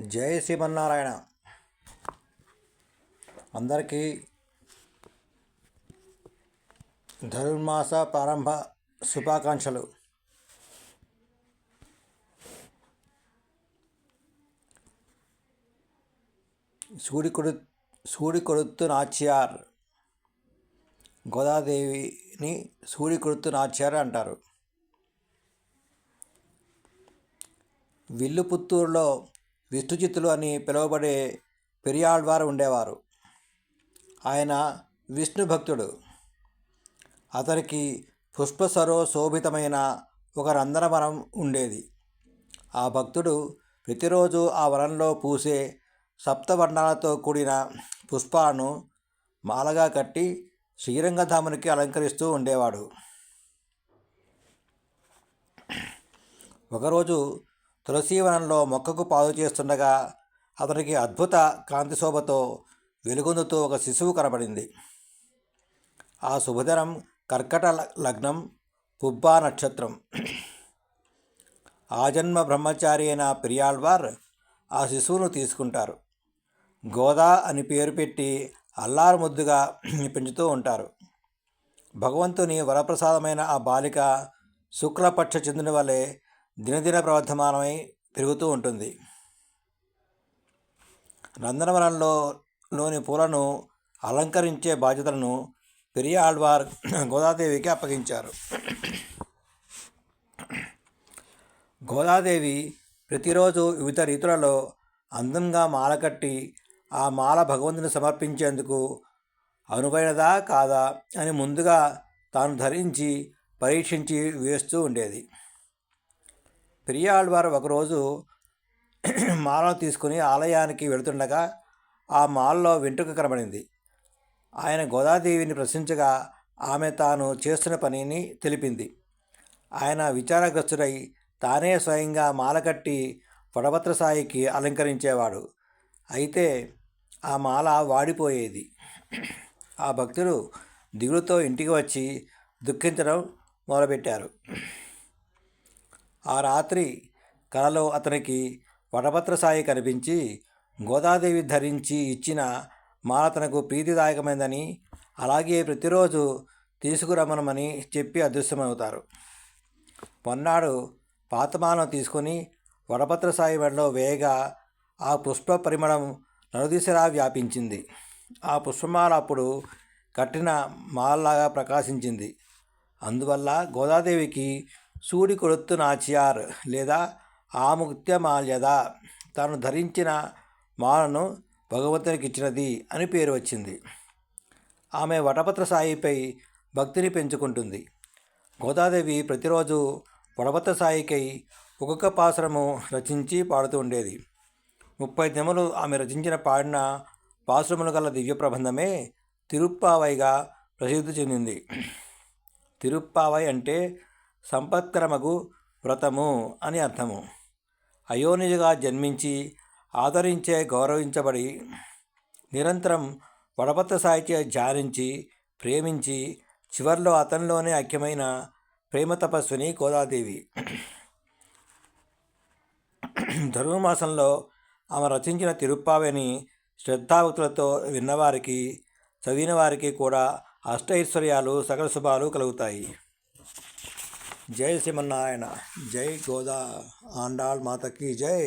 జై శ్రీమన్నారాయణ. అందరికీ ధనుర్మాస ప్రారంభ శుభాకాంక్షలు. సూడికొడుతు నాచ్యార్. గోదాదేవిని సూడికొడుతు నాచ్యార్ అంటారు. విల్లుపుత్తూరులో విష్ణుచిత్తులు అని పిలువబడే పెరియాళ్వారు ఉండేవారు. ఆయన విష్ణు భక్తుడు. అతనికి పుష్పసరో శోభితమైన ఒక నందనవనం ఉండేది. ఆ భక్తుడు ప్రతిరోజు ఆ వనంలో పూసే సప్తవర్ణాలతో కూడిన పుష్పాలను మాలగా కట్టి శ్రీరంగధామునికి అలంకరిస్తూ ఉండేవాడు. ఒకరోజు తులసీవనంలో మొక్కకు పాదు చేస్తుండగా అతనికి అద్భుత కాంతిశోభతో వెలుగొందుతూ ఒక శిశువు కనబడింది. ఆ శుభదినం కర్కట లగ్నం, పుబ్బా నక్షత్రం. ఆజన్మ బ్రహ్మచారి అయిన పెరియాళ్వార్ ఆ శిశువును తీసుకుంటారు. గోదా అని పేరు పెట్టి అల్లారు ముద్దుగా పెంచుతూ ఉంటారు. భగవంతుని వరప్రసాదమైన ఆ బాలిక శుక్లపక్ష చంద్రుని వలె దినదిన ప్రవర్ధమానమై పెరుగుతూ ఉంటుంది. నందనవనంలోని పూలను అలంకరించే బాధ్యతలను పెరియాళ్వార్ గోదాదేవికి అప్పగించారు. గోదాదేవి ప్రతిరోజు వివిధ రీతులలో అందంగా మాల కట్టి ఆ మాల భగవంతుని సమర్పించేందుకు అనువైనదా కాదా అని ముందుగా తాను ధరించి పరీక్షించి వేస్తూ ఉండేది. పెరియాళ్వార్ ఒకరోజు మాలను తీసుకుని ఆలయానికి వెళుతుండగా ఆ మాలలో వెంట్రుక కనబడింది. ఆయన గోదాదేవిని ప్రశ్నించగా ఆమె తాను చేస్తున్న పనిని తెలిపింది. ఆయన విచారగ్రస్తుడై తానే స్వయంగా మాల కట్టి వడభద్రసాయికి అలంకరించేవాడు. అయితే ఆ మాల వాడిపోయేది. ఆ భక్తుడు దిగులుతో ఇంటికి వచ్చి దుఃఖించడం మొదలుపెట్టారు. ఆ రాత్రి కలలో అతనికి వడభద్రసాయి కనిపించి గోదాదేవి ధరించి ఇచ్చిన మాల తనకు ప్రీతిదాయకమైందని, అలాగే ప్రతిరోజు తీసుకురమ్మనమని చెప్పి అదృశ్యమవుతారు. మొన్నాడు పాతమాలను తీసుకొని వడభద్రసాయి మెడలో వేయగా ఆ పుష్ప పరిమళం నలుదిశలా వ్యాపించింది. ఆ పుష్పమాల అప్పుడు కట్టిన మాలలాగా ప్రకాశించింది. అందువల్ల గోదాదేవికి సూడికొడుతు నాచ్యార్ లేదా ఆముక్త్యమాల్యద, తాను ధరించిన మాలను భగవంతునికి ఇచ్చినది అని పేరు వచ్చింది. ఆమె వటభద్రసాయిపై భక్తిని పెంచుకుంటుంది. గోదాదేవి ప్రతిరోజు వడభద్రసాయికై ఒక్కొక్క పాసురము రచించి పాడుతూ ఉండేది. 30 దినములు ఆమె రచించిన పాడిన పాసురములు గల దివ్య ప్రబంధమే తిరుప్పావైగా ప్రసిద్ధి చెందింది. తిరుప్పావై అంటే సంపత్కరమగు వ్రతము అని అర్థము. అయోనిజగా జన్మించి ఆదరించే గౌరవించబడి నిరంతరం వడభద్రసాయిచే ధ్యానించి ప్రేమించి చివర్లో అతనిలోనే ఐక్యమైన ప్రేమ తపస్విని గోదాదేవి. ధనుర్మాసంలో ఆమె రచించిన తిరుప్పావైని శ్రద్ధాభక్తులతో విన్నవారికి చదివిన వారికి కూడా అష్టైశ్వర్యాలు సకల శుభాలు కలుగుతాయి. జై శ్రీమన్నారాయణ. జై గోదా ఆండాళ్ మాతకి జై.